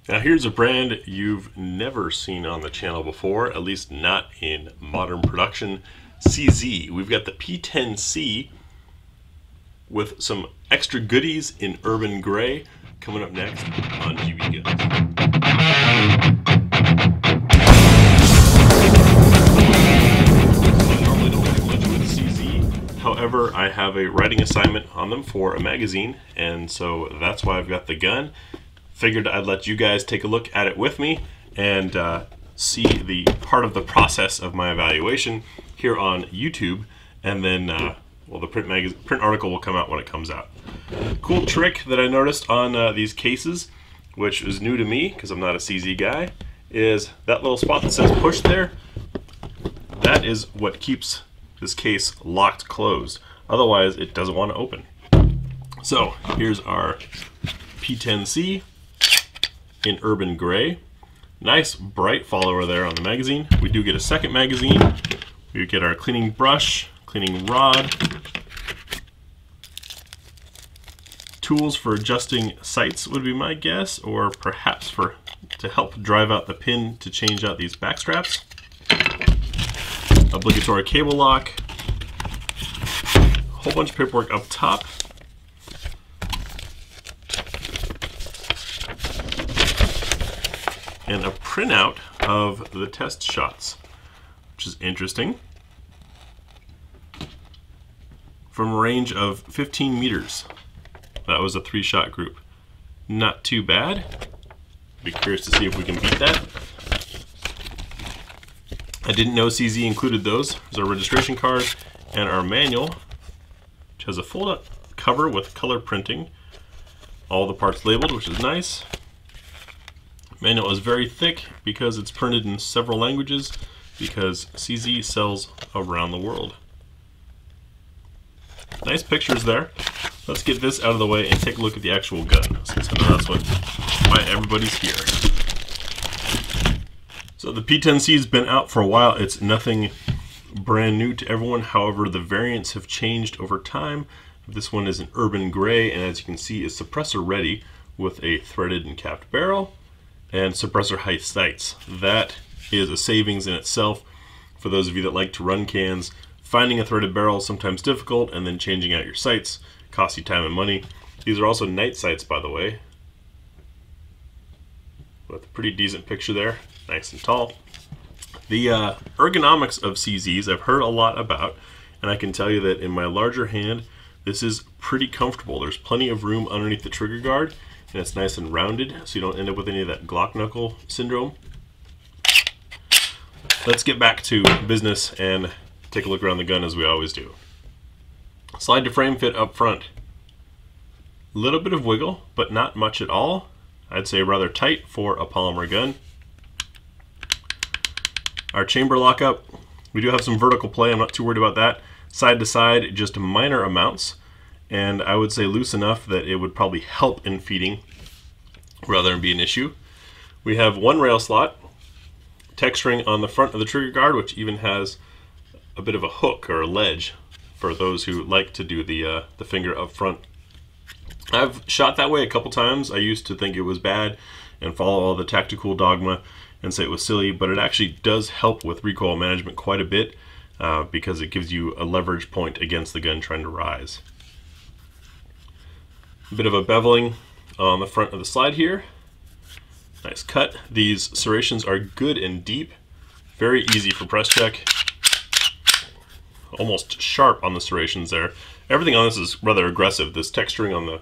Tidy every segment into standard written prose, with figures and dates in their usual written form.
Now here's a brand you've never seen on the channel before, at least not in modern production. CZ. We've got the P10C with some extra goodies in urban gray coming up next on GB Guns. I normally don't do much with CZ, however I have a writing assignment on them for a magazine, and so that's why I've got the gun. Figured I'd let you guys take a look at it with me and see the part of the process of my evaluation here on YouTube, and then well, the print article will come out when it comes out. Cool trick that I noticed on these cases, which is new to me because I'm not a CZ guy, is that little spot that says push there. That is what keeps this case locked closed. Otherwise, it doesn't want to open. So here's our P10C in urban gray. Nice bright follower there on the magazine. We do get a second magazine. We get our cleaning brush, cleaning rod, tools for adjusting sights would be my guess, or perhaps to help drive out the pin to change out these back straps. Obligatory cable lock, a whole bunch of paperwork up top. And a printout of the test shots, which is interesting. From a range of 15 meters. That was a 3-shot group. Not too bad. Be curious to see if we can beat that. I didn't know CZ included those. There's our registration card and our manual, which has a fold-up cover with color printing. All the parts labeled, which is nice. Manual is very thick because it's printed in several languages, because CZ sells around the world. Nice pictures there. Let's get this out of the way and take a look at the actual gun, since I know that's why everybody's here. So the P10C has been out for a while. It's nothing brand new to everyone. However, the variants have changed over time. This one is an urban gray, and as you can see, is suppressor ready with a threaded and capped barrel and suppressor height sights. That is a savings in itself for those of you that like to run cans. Finding a threaded barrel is sometimes difficult, and then changing out your sights costs you time and money. These are also night sights, by the way, with a pretty decent picture there, nice and tall. The ergonomics of CZs I've heard a lot about, and I can tell you that in my larger hand this is pretty comfortable. There's plenty of room underneath the trigger guard, and it's nice and rounded, so you don't end up with any of that Glock knuckle syndrome. Let's get back to business and take a look around the gun as we always do. Slide to frame fit up front. A little bit of wiggle, but not much at all. I'd say rather tight for a polymer gun. Our chamber lockup, we do have some vertical play, I'm not too worried about that. Side to side, just minor amounts, and I would say loose enough that it would probably help in feeding rather than be an issue. We have one rail slot, texturing on the front of the trigger guard, which even has a bit of a hook or a ledge for those who like to do the finger up front. I've shot that way a couple times. I used to think it was bad and follow all the tactical dogma and say it was silly, but it actually does help with recoil management quite a bit because it gives you a leverage point against the gun trying to rise. A bit of a beveling on the front of the slide here. Nice cut. These serrations are good and deep. Very easy for press check. Almost sharp on the serrations there. Everything on this is rather aggressive. This texturing on the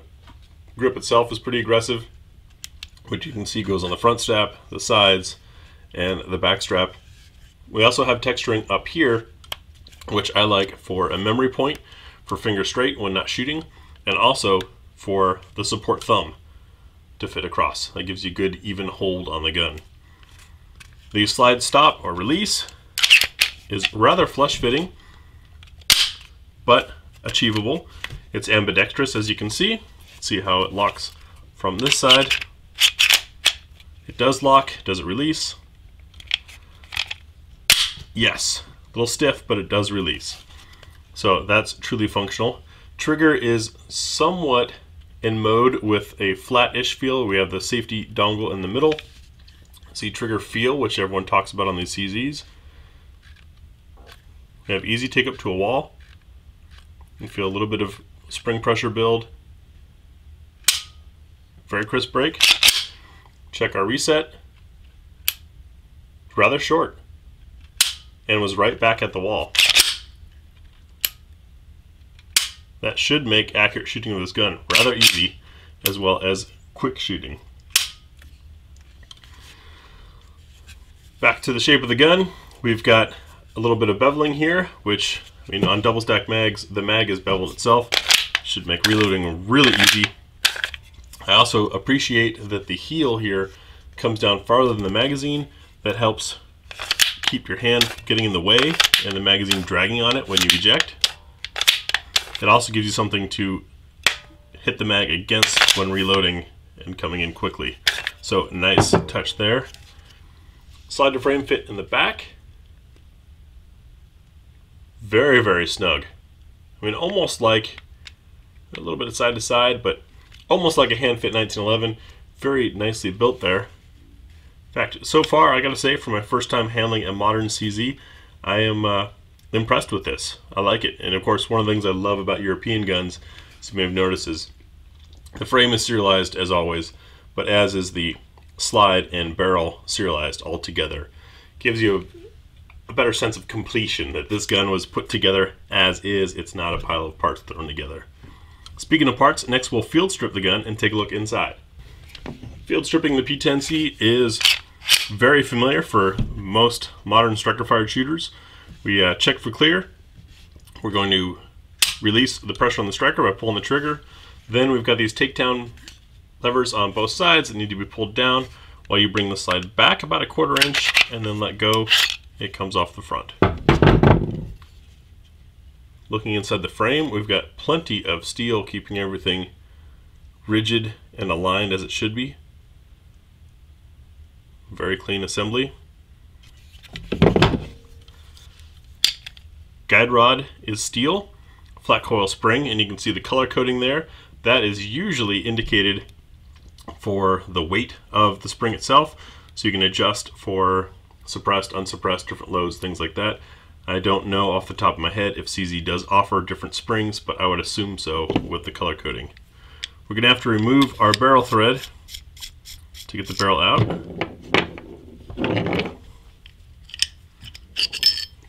grip itself is pretty aggressive, which you can see goes on the front strap, the sides, and the back strap. We also have texturing up here, which I like for a memory point for finger straight when not shooting, and also for the support thumb to fit across. That gives you good even hold on the gun. The slide stop or release is rather flush fitting, but achievable. It's ambidextrous, as you can see. See how it locks from this side. It does lock. Does it release? Yes. A little stiff, but it does release. So that's truly functional. Trigger is somewhat in mode with a flat-ish feel. We have the safety dongle in the middle. See trigger feel, which everyone talks about on these CZs. We have easy take up to a wall. You feel a little bit of spring pressure build. Very crisp brake. Check our reset. Rather short, and was right back at the wall. That should make accurate shooting of this gun rather easy, as well as quick shooting. Back to the shape of the gun, we've got a little bit of beveling here, which, I mean, on double stack mags, the mag is beveled itself. Should make reloading really easy. I also appreciate that the heel here comes down farther than the magazine. That helps keep your hand getting in the way and the magazine dragging on it when you eject. It also gives you something to hit the mag against when reloading and coming in quickly. So nice touch there. Slide to frame fit in the back. Very, very snug. I mean, almost like a little bit of side to side, but almost like a hand fit 1911. Very nicely built there. In fact, so far, I gotta say, for my first time handling a modern CZ, I am impressed with this. I like it. And of course, one of the things I love about European guns, as you may have noticed, is the frame is serialized as always, but as is the slide and barrel serialized all together. Gives you a better sense of completion, that this gun was put together as is. It's not a pile of parts thrown together. Speaking of parts, next we'll field strip the gun and take a look inside. Field stripping the P10C is very familiar for most modern striker-fired shooters. We check for clear. We're going to release the pressure on the striker by pulling the trigger. Then we've got these takedown levers on both sides that need to be pulled down while you bring the slide back about a 1/4 inch and then let go. It comes off the front. Looking inside the frame, we've got plenty of steel keeping everything rigid and aligned as it should be. Very clean assembly. Guide rod is steel, flat coil spring, and you can see the color coding there. That is usually indicated for the weight of the spring itself, so you can adjust for suppressed, unsuppressed, different loads, things like that. I don't know off the top of my head if CZ does offer different springs, but I would assume so with the color coding. We're going to have to remove our barrel thread to get the barrel out.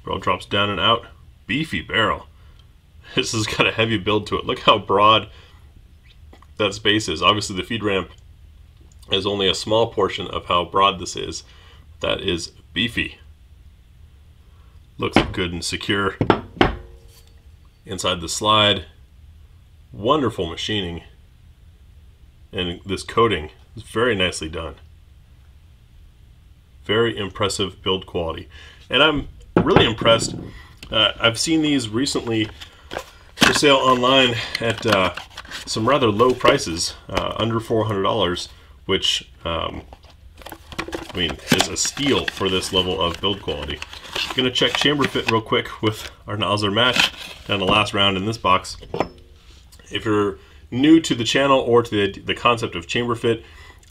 Barrel drops down and out. Beefy barrel. This has got a heavy build to it. Look how broad that space is. Obviously the feed ramp is only a small portion of how broad this is. That is beefy. Looks good and secure. Inside the slide, wonderful machining. And this coating is very nicely done. Very impressive build quality. And I'm really impressed. I've seen these recently for sale online at some rather low prices, under $400, which I mean is a steal for this level of build quality. I'm going to check chamber fit real quick with our Nosler match and the last round in this box. If you're new to the channel or to the concept of chamber fit,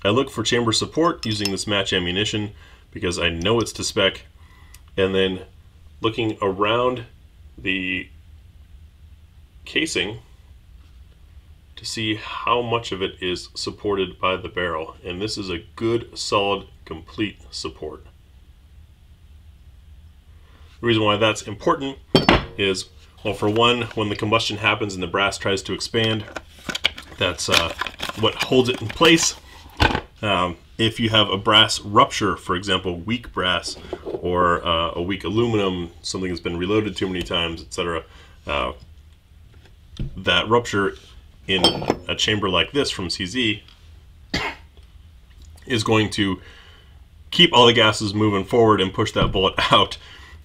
I look for chamber support using this match ammunition because I know it's to spec, and then looking around the casing to see how much of it is supported by the barrel. And this is a good, solid, complete support. The reason why that's important is, well, for one, when the combustion happens and the brass tries to expand, that's what holds it in place. If you have a brass rupture, for example, weak brass, or a weak aluminum, something that's been reloaded too many times, etc., that rupture in a chamber like this from CZ is going to keep all the gases moving forward and push that bullet out,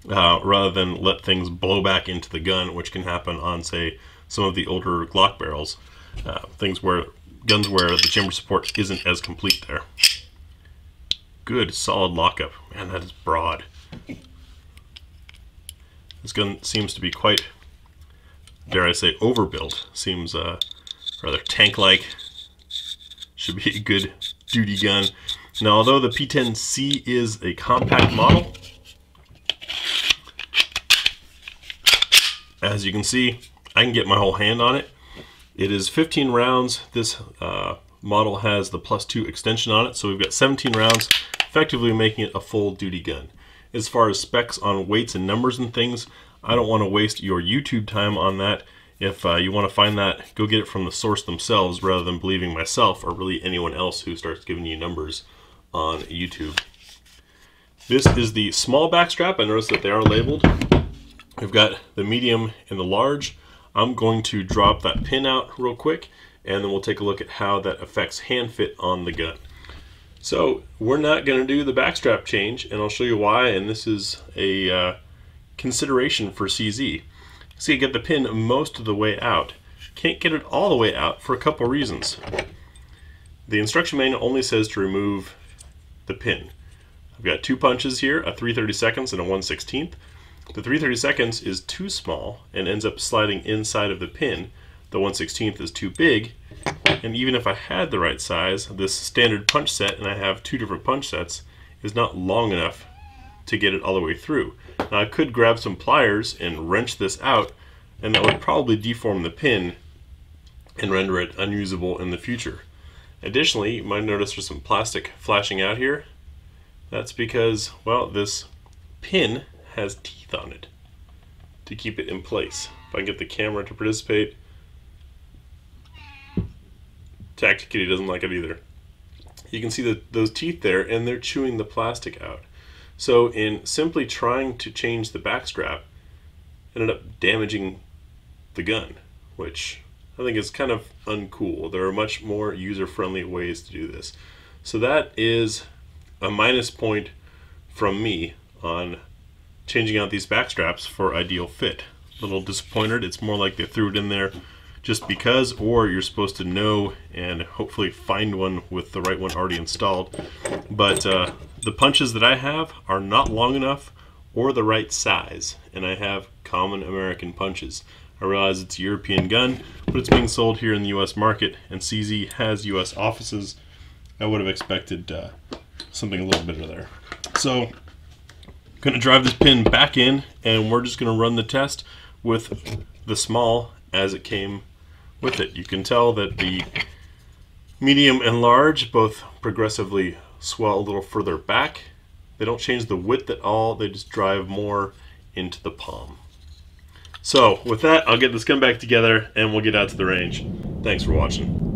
rather than let things blow back into the gun, which can happen on, say, some of the older Glock barrels. Guns where the chamber support isn't as complete there. Good, solid lockup. Man, that is broad. This gun seems to be quite, dare I say, overbuilt. Seems rather tank-like. should be a good duty gun. Now, although the P10C is a compact model, as you can see, I can get my whole hand on it. It is 15 rounds. This model has the +2 extension on it, so we've got 17 rounds, effectively making it a full duty gun. As far as specs on weights and numbers and things, I don't want to waste your YouTube time on that. If you want to find that, go get it from the source themselves rather than believing myself or really anyone else who starts giving you numbers on YouTube. This is the small backstrap. I noticed that they are labeled. We've got the medium and the large. I'm going to drop that pin out real quick, and then we'll take a look at how that affects hand fit on the gun. So we're not going to do the backstrap change, and I'll show you why, and this is a consideration for CZ. So you get the pin most of the way out. Can't get it all the way out for a couple reasons. The instruction manual only says to remove the pin. I've got 2 punches here, a 3/32 and a 1/16. The 3/32 is too small and ends up sliding inside of the pin. The 1/16 is too big, and even if I had the right size, this standard punch set, and I have 2 different punch sets, is not long enough to get it all the way through. Now I could grab some pliers and wrench this out, and that would probably deform the pin and render it unusable in the future. Additionally, you might notice there's some plastic flashing out here. That's because, well, this pin has teeth on it to keep it in place. If I can get the camera to participate. Tacticity doesn't like it either. You can see those teeth there, and they're chewing the plastic out. So in simply trying to change the backstrap, ended up damaging the gun, which I think is kind of uncool. There are much more user-friendly ways to do this. So that is a minus point from me on changing out these backstraps for ideal fit. A little disappointed. It's more like they threw it in there just because, or you're supposed to know and hopefully find one with the right one already installed. But the punches that I have are not long enough or the right size, and I have common American punches. I realize it's a European gun, but it's being sold here in the US market, and CZ has US offices. I would have expected something a little better there. So I'm going to drive this pin back in, and we're just going to run the test with the small as it came with it. You can tell that the medium and large both progressively swell a little further back. They don't change the width at all, they just drive more into the palm. So with that, I'll get this gun back together and we'll get out to the range. Thanks for watching.